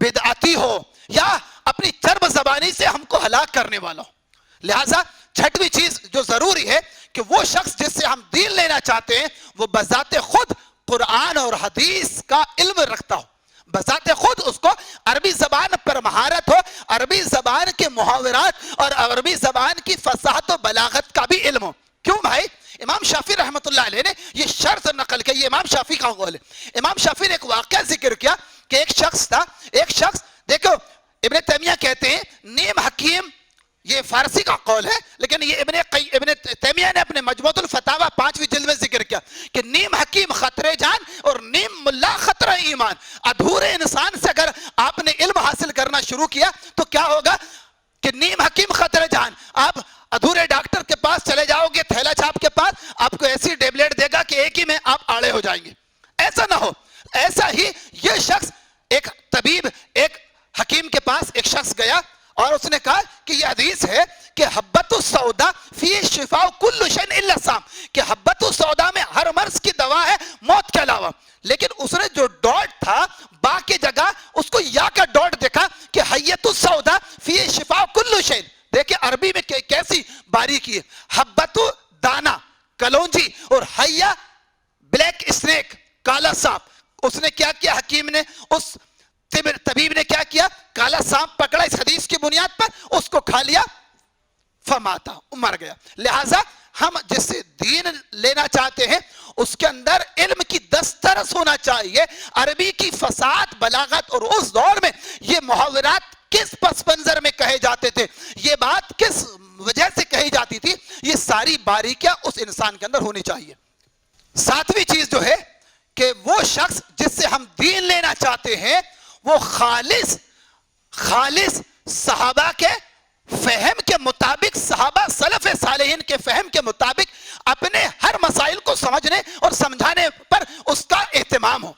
بدعتی ہو یا اپنی چرب زبانی سے ہم کو ہلاک کرنے والا ہو۔ لہٰذا چھٹویں چیز جو ضروری ہے کہ وہ شخص جس سے ہم دین لینا چاہتے ہیں وہ بذات خود قرآن اور حدیث کا علم رکھتا ہو، بذات خود اس کو عربی زبان پر مہارت ہو، عربی زبان کے محاورات اور عربی زبان کی فصاحت و بلاغت کا بھی علم ہو۔ کیوں بھائی؟ امام شافعی رحمت اللہ علیہ نے یہ شرط نقل کی، یہ امام شافعی کا قول ہے۔ امام شافعی نے ایک واقعہ ذکر کیا کہ ایک شخص تھا، دیکھو ابن تیمیہ کہتے ہیں نیم حکیم، یہ فارسی کا قول ہے لیکن یہ ابن تیمیہ نے اپنے مجموعۃ الفتاوی 5ویں جلد میں ذکر کیا کہ نیم حکیم خطرے جان اور نیم ملا خطرہ ایمان۔ ادھورے انسان سے اگر آپ نے علم حاصل کرنا شروع کیا تو کیا ہوگا کہ نیم حکیم خطرے جان، آپ ادھورے ڈاکٹر کے پاس چلے جاؤ گے، تھیلا چھاپ کے پاس، آپ کو ایسی ٹیبلٹ دے گا کہ ایک ہی میں آپ آڑے ہو جائیں گے۔ ایسا نہ ہو۔ ایسا ہی یہ شخص، ایک طبیب، ایک حکیم کے پاس ایک شخص گیا اور اس نے کہا کہ یہ حدیث ہے کہ حبۃ السودا فی شفاء کل شیء الا السام، کہ حبۃ السودا میں ہر مرض کی دوا ہے موت کے علاوہ، لیکن اس نے جو ڈاٹ تھا با کی جگہ اس کو یا کا ڈاٹ دیکھا کہ حیۃ السودا فی شفاء کل شیء۔ دیکھیں عربی میں کیسی باریکی ہے، حبۃ دانا کلونجی اور حیا بلیک اسنیک کالا سانپ۔ اس نے کیا کیا، حکیم نے، اس طبیب نے کیا کیا، کالا سانپ پکڑا اس حدیث کی بنیاد پر، اس کو کھا لیا، فماتا، مر گیا۔ لہٰذا ہم جس سے دین لینا چاہتے ہیں اس کے اندر علم کی دسترس ہونا چاہیے، عربی کی فصاحت، بلاغت، اور اس دور میں یہ محاورات کس پس منظر میں کہے جاتے تھے، یہ بات کس وجہ سے کہی جاتی تھی، یہ ساری باریکیاں اس انسان کے اندر ہونی چاہیے۔ ساتویں چیز جو ہے کہ وہ شخص جس سے ہم دین لینا چاہتے ہیں وہ خالص صحابہ کے فہم کے مطابق، صحابہ سلف صالحین کے فہم کے مطابق اپنے ہر مسائل کو سمجھنے اور سمجھانے پر اس کا اہتمام ہو،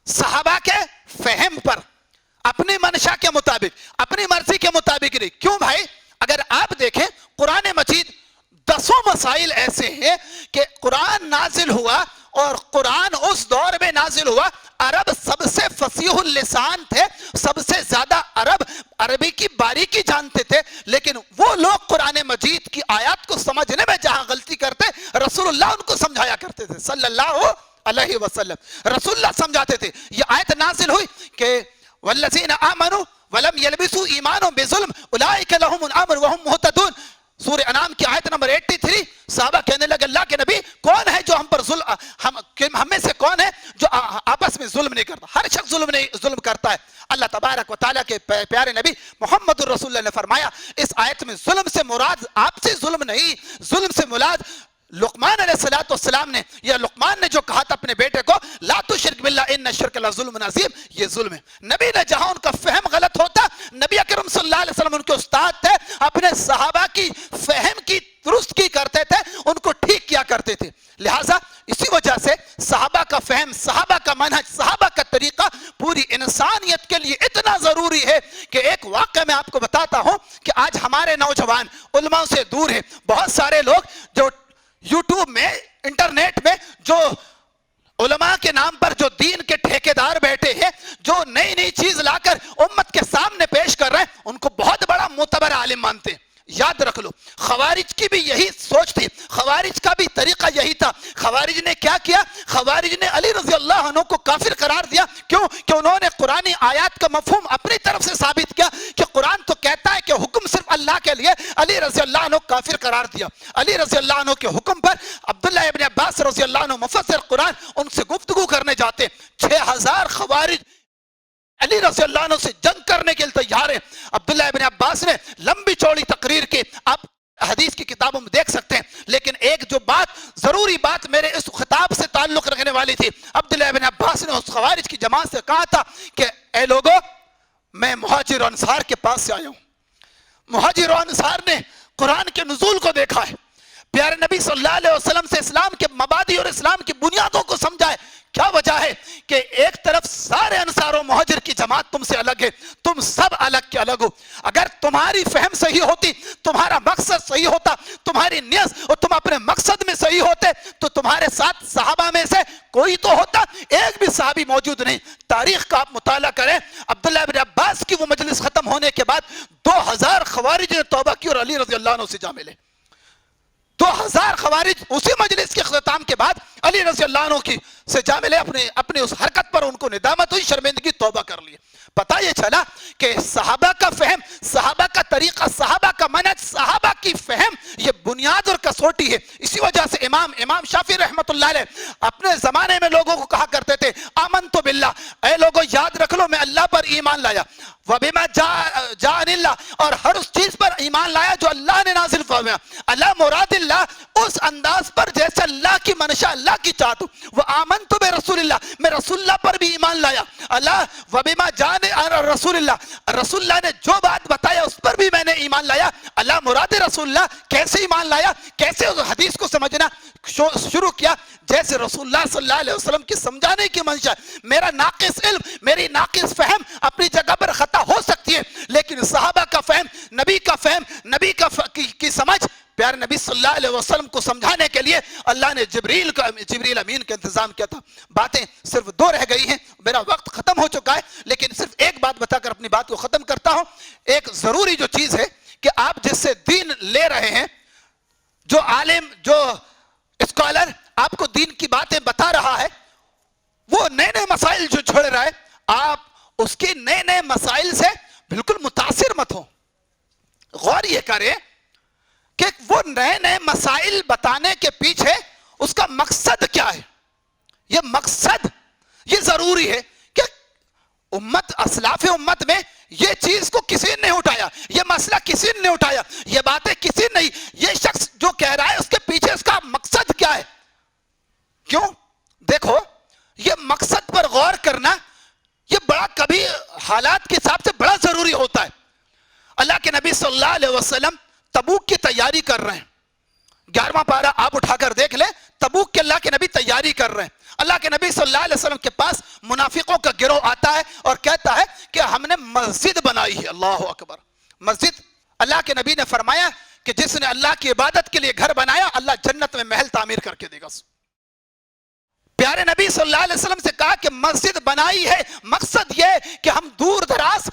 صحابہ کے فہم پر، اپنی منشا کے مطابق، اپنی مرضی کے مطابق نہیں۔ کیوں بھائی؟ اگر آپ دیکھیں قرآن مجید 10 مسائل ایسے ہیں کہ قرآن نازل ہوا اور قرآن اس دور میں نازل ہوا، عرب سب سے فصیح اللسان تھے، سب سے زیادہ عربی کی باریکی جانتے تھے، لیکن وہ لوگ قرآن مجید کی آیات کو سمجھنے میں جہاں غلطی کرتے رسول اللہ ان کو سمجھایا کرتے تھے صلی اللہ علیہ وسلم۔ رسول اللہ سمجھاتے تھے۔ یہ آیت نازل ہوئی کہ والذین آمنوا ولم يلبسوا ایمانهم بظلم اولئک لهم الامن وهم مہتدون، سورہ انعام کی آیت نمبر 83۔ صحابہ کہنے لگے اللہ کے نبی کون ہے جو ہم پر ہم میں سے کون ہے جو آپس میں ظلم نہیں کرتا؟ ہر شخص ظلم کرتا ہے۔ اللہ تبارک و تعالیٰ کے پیارے نبی محمد الرسول اللہ نے فرمایا اس آیت میں ظلم سے مراد آپ سے ظلم نہیں، ظلم سے مراد لقمان علیہ السلام نے، یا لقمان نے جو کہا تھا اپنے بیٹے کو لا تشرک باللہ ان الشرک لظلم عظیم، یہ ظلم ہے۔ نبی نے جہاں ان کا فہم غلط ہوتا، نبی اکرم صلی اللہ علیہ وسلم ان کے استاد تھے، اپنے صحابہ کی فہم کی درست کی کرتے تھے، ان کو ٹھیک کیا کرتے تھے۔ لہٰذا اسی وجہ سے صحابہ کا فہم، صحابہ کا منہج، صحابہ کا طریقہ پوری انسانیت کے لیے اتنا ضروری ہے کہ ایک واقعہ میں آپ کو بتاتا ہوں کہ آج ہمارے نوجوان علماء سے دور ہیں۔ بہت سارے لوگ جو یوٹیوب میں، انٹرنیٹ میں جو علماء کے نام پر جو دین کے ٹھیکیدار بیٹھے ہیں، جو نئی چیز لا کر امت کے سامنے پیش کر رہے ہیں، ان کو بہت بڑا معتبر عالم مانتے ہیں۔ یاد رکھ لو، خوارج کی بھی یہی سوچ تھی، خوارج کا بھی طریقہ یہی تھا۔ خوارج نے کیا کیا؟ خوارج نے علی رضی اللہ عنہ کو کافر قرار دیا۔ کیوں؟ کہ انہوں نے قرآنی آیات کا مفہوم اپنی طرف سے ثابت کیا کہ قرآن تو کہتا ہے کہ حکم صرف اللہ کے لیے، علی رضی اللہ عنہ کافر قرار دیا۔ علی رضی اللہ عنہ کے حکم پر عبداللہ ابن عباس رضی اللہ عنہ مفسر قرآن ان سے گفتگو کرنے جاتے، 6000 خوارج علی رضی اللہ عنہ سے جنگ کرنے کے لیے تیار ہے۔ عبداللہ ابن عباس نے لمبی چوڑی تقریر کی، آپ حدیث کی کتابوں میں دیکھ سکتے ہیں، لیکن ایک جو ضروری بات میرے اس خطاب سے تعلق رکھنے والی تھی، عبداللہ ابن عباس نے اس خوارج کی جماعت سے کہا تھا کہ اے لوگو، میں مہاجر و انصار کے پاس سے آیا ہوں۔ مہاجر و انصار نے قرآن کے نزول کو دیکھا ہے، پیارے نبی صلی اللہ علیہ وسلم سے اسلام کے مبادی اور اسلام کی بنیادوں کو سمجھا ہے۔ کیا وجہ ہے کہ ایک طرف سارے انصار و مہاجر کی جماعت تم سے الگ ہے، تم سب الگ کے الگ ہو۔ اگر تمہاری فہم صحیح ہوتی، تمہارا مقصد صحیح ہوتا، تمہاری نیت اور تم اپنے مقصد میں صحیح ہوتے تو تمہارے ساتھ صحابہ میں سے کوئی تو ہوتا، ایک بھی صحابی موجود نہیں۔ تاریخ کا آپ مطالعہ کریں، عبداللہ بن عباس کی وہ مجلس ختم ہونے کے بعد 2000 خوارج نے توبہ کی اور علی رضی اللہ عنہ سے جا ملے۔ 2000 خوارج اسی مجلس کے اختتام کے بعد علی رضی اللہ عنہ کی سے جا ملے، اپنے اس حرکت پر ان کو ندامت ہوئی، شرمندگی، توبہ کر لی۔ پتہ یہ چلا کہ صحابہ کا فہم، صحابہ کا طریقہ، صحابہ کا منہج، صحابہ کی فہم یہ بنیاد اور کسوٹی ہے۔ اسی وجہ سے امام شافعی رحمۃ اللہ علیہ اپنے زمانے میں لوگوں کو کہا کرتے تھے آمنت باللہ، اے لوگوں یاد رکھ لو میں اللہ پر ایمان لایا، وبما جاءنی اللہ، اور ہر اس چیز پر ایمان لایا جو اللہ نے نازل فرمایا۔ اللہ مراد اللہ اس انداز پر جیسے اللہ کی منشا، اللہ کی چاہت، وہ آمنت برسول اللہ، میں رسول اللہ پر بھی ایمان لایا۔ اللہ وبما جاءنی رسول اللہ، رسول اللہ نے جو بات بتایا اس پر بھی میں نے ایمان لایا۔ اللہ مراد رسول اللہ، کیسے ایمان لایا؟ کیسے اس حدیث کو سمجھنا شروع کیا؟ جیسے رسول اللہ صلی اللہ علیہ وسلم کی سمجھانے کی منشا۔ میرا ناقص علم، میری ناقص فہم اپنی جگہ پر خطا ہو سکتی ہے، لیکن صحابہ کا فہم، نبی کا فہم، نبی کی سمجھ، پیارے نبی صلی اللہ علیہ وسلم کو سمجھانے کے لیے اللہ نے جبریل امین کا انتظام کیا تھا۔ باتیں صرف 2 رہ گئی ہیں، میرا وقت ختم ہو چکا ہے، لیکن صرف ایک بات بتا کر اپنی بات کو ختم کرتا ہوں۔ ایک ضروری جو چیز ہے کہ آپ جس سے دین لے رہے ہیں، جو عالم، جو اسکالر آپ کو دین کی باتیں بتا رہا ہے، وہ نئے مسائل جو چھوڑ رہا ہے، آپ اس کی نئے مسائل سے بالکل متاثر مت ہو۔ غور یہ کریں کہ وہ نئے مسائل بتانے کے پیچھے اس کا مقصد کیا ہے۔ یہ مقصد یہ ضروری ہے کہ اسلاف امت میں یہ چیز کو کسی نے نہیں اٹھایا، یہ مسئلہ کسی نے نہیں اٹھایا، یہ باتیں کسی نے نہیں، یہ شخص جو کہہ رہا ہے اس کے پیچھے اس کا مقصد کیا ہے۔ کیوں؟ دیکھو حالات کے حساب سے بڑا ضروری ہوتا ہے. اللہ کے نبی صلی اللہ علیہ وسلم تبوک کی تیاری کر رہے ہیں. 11واں پارہ آپ اٹھا کر دیکھ لیں, تبوک کے اللہ کے نبی تیاری کر رہے ہیں. اللہ کے نبی صلی اللہ علیہ وسلم کے پاس منافقوں کا گروہ آتا ہے اور کہتا ہے کہ ہم نے مسجد بنائی ہے. اللہ اکبر. مسجد, اللہ کے نبی نے فرمایا کہ جس نے اللہ کی عبادت کے لیے گھر بنایا اللہ جنت میں محل تعمیر کر کے دے گا. پیارے نبی صلی اللہ علیہ وسلم سے کہا کہ مسجد بنائی ہے, مقصد یہ کہ ہم دور دراز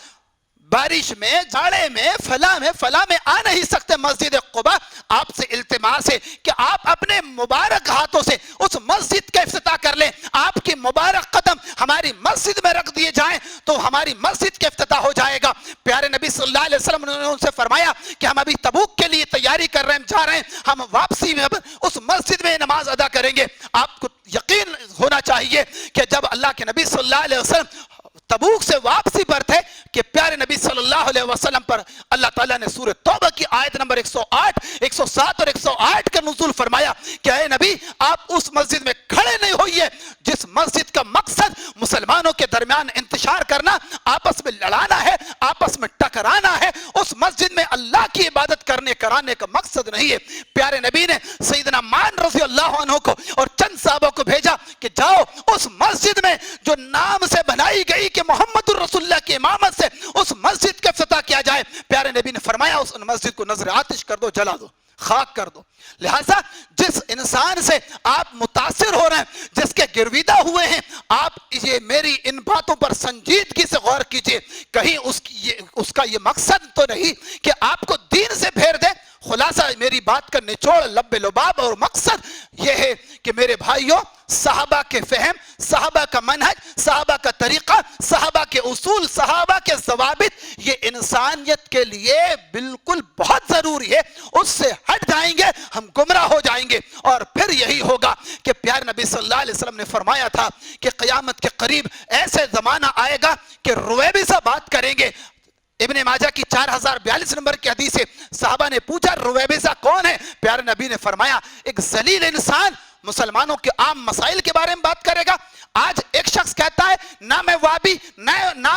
بارش میں, جاڑے میں, فلاں میں آ نہیں سکتے مسجد قباء. آپ سے التماس ہے کہ آپ اپنے مبارک ہاتھوں سے اس مسجد کا افتتاح کر لیں. آپ کی مبارک قدم ہماری مسجد میں رکھ دیے جائیں تو ہماری مسجد کا افتتاح ہو جائے گا. پیارے نبی صلی اللہ علیہ وسلم نے ان سے فرمایا کہ ہم ابھی تبوک کے لیے تیاری کر رہے ہیں, جا رہے ہیں, ہم واپسی میں اب اس مسجد میں نماز ادا کریں گے. آپ کو یقین ہونا چاہیے کہ جب اللہ کے نبی صلی اللہ علیہ وسلم تبوک سے واپسی پر تھے کہ پیارے نبی صلی اللہ علیہ وسلم پر اللہ تعالیٰ نے سورہ توبہ کی آیت نمبر 108, 107 اور 108 کا نزول فرمایا کہ اے نبی آپ اس مسجد میں کھڑے نہیں ہوئیے جس مسجد کا مقصد مسلمانوں کے درمیان انتشار کرنا, آپس میں لڑانا ہے, آپس میں ٹکرانا ہے. اس مسجد میں اللہ کی عبادت کرنے کرانے کا مقصد نہیں ہے. پیارے نبی نے سیدنا مان رضی اللہ عنہ کو اور چند صحابہ کو بھیجا کہ جاؤ اس مسجد میں جو نام سے بنائی گئی کہ محمد الرسول اللہ کی امامت سے اس مسجد کا افتتاح کیا جائے. پیارے نبی نے فرمایا اس مسجد کو نظر آتش کر دو, جلا دو, خاک کر دو. لہٰذا جس انسان سے آپ متاثر ہو رہے ہیں, جس کے گرویدہ ہوئے ہیں, آپ یہ میری ان باتوں پر سنجیدگی سے غور کیجئے. کہیں اس کا یہ مقصد تو نہیں کہ آپ کو دین سے پھیر دے. خلاصہ میری بات کا نچوڑ لب لباب اور مقصد یہ ہے کہ میرے بھائیوں, صحابہ کے فہم, صحابہ کا منہج, صحابہ کا طریقہ, صحابہ کے اصول, صحابہ کے ضوابط, یہ انسانیت کے لیے بالکل بہت ضروری ہے. اس سے ہٹ جائیں گے ہم گمراہ ہو جائیں گے. اور پھر یہی ہوگا کہ پیارے نبی صلی اللہ علیہ وسلم نے فرمایا تھا کہ قیامت کے قریب ایسے زمانہ آئے گا کہ رویبضہ بات کریں گے. ابن ماجہ کی 4042 نمبر کی حدیث ہے, صحابہ نے پوچھا رویبضہ کون ہے؟ پیارے نبی نے فرمایا ایک ذلیل انسان مسلمانوں کے عام مسائل کے بارے میں بات کرے گا. آج ایک شخص کہتا ہے نہ میں وابی, نہ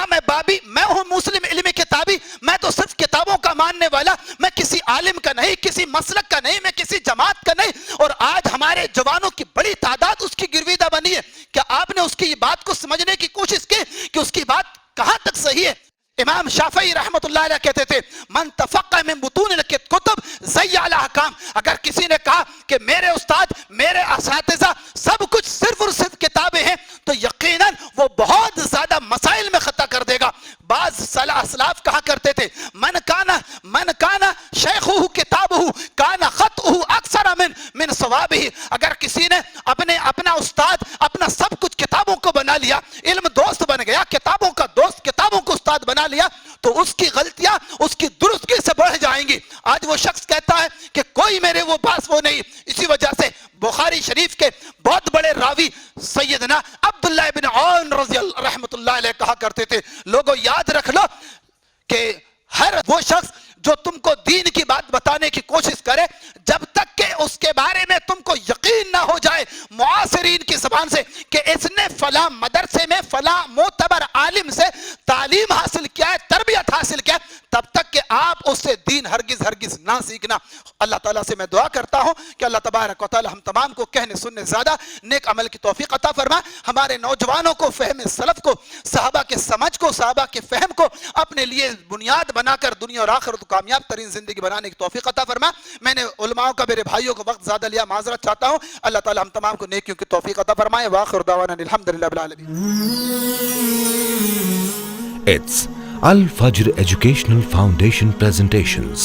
میں بابی, میں ہوں مسلم علم کتابی, میں تو صرف کتابوں کا ماننے والا, میں کسی عالم کا نہیں, کسی مسلک کا نہیں, میں کسی جماعت کا نہیں. اور آج ہمارے جوانوں کی بڑی تعداد اس کی گرویدہ بنی ہے. کیا آپ نے اس کی بات کو سمجھنے کی کوشش کی کہ اس کی بات کہاں تک صحیح ہے؟ امام شافعی رحمت اللہ علیہ کہتے تھے من تفقہ من بطون الکتب زی الاحکام. اگر کسی نے کہا کہ میرے استاد, میرے اساتذہ سب کچھ صرف اور صرف کتابیں ہیں تو یقیناً وہ بہت زیادہ مسائل میں خطا کر دے گا. بعض اسلاف کہا کرتے تھے من کانا شیخہ کتابہ کانا خطہ اکثر من ثوابہ. اگر کسی نے اپنا استاد, اپنا سب کچھ کتابوں کو بنا لیا, علم دوست بن گیا, کتابوں کا دوست, کتابوں کو استاد بنا لیا, تو اس کی غلطیاں اس کی درستگی سے بڑھ جائیں گی. آج وہ شخص کہتا ہے کہ کوئی میرے وہ پاس وہ نہیں. اسی وجہ سے بخاری شریف کے بہت بڑے راوی سیدنا عبداللہ ابن عون رضی اللہ رحمت اللہ علیہ کہا کرتے تھے لوگوں یاد رکھ لو کہ ہر وہ شخص جو تم کو دین کی بات بتانے کی کوشش کرے, جب تک کہ اس کے بارے میں تم کو یقین نہ ہو جائے معاصرین کی زبان سے کہ اس نے فلاں مدرسے میں فلاں معتبر عالم سے تعلیم حاصل کیا ہے, تربیت حاصل کیا ہے, تب تک کہ آپ اس سے دین ہرگز نہ سیکھنا. اللہ تعالیٰ سے میں دعا کرتا ہوں کہ اللہ تبارک و تعالیٰ ہم تمام کو کہنے سننے زیادہ نیک عمل کی توفیق عطا فرما. ہمارے نوجوانوں کو فہم سلف کو, صحابہ کے سمجھ کو, صحابہ کے فہم کو اپنے لیے بنیاد بنا کر دنیا اور آخرت کامیاب ترین زندگی بنانے کی توفیق عطا فرما. میں نے علماءوں کا, میرے بھائیوں کو وقت زیادہ لیا, معذرت چاہتا ہوں. اللہ تعالیٰ ہم تمام کو نیکیوں کی توفیق عطا فرمائے. وآخر دعوانا الحمدللہ رب العالمین. It's Al Fajr Educational Foundation presentations.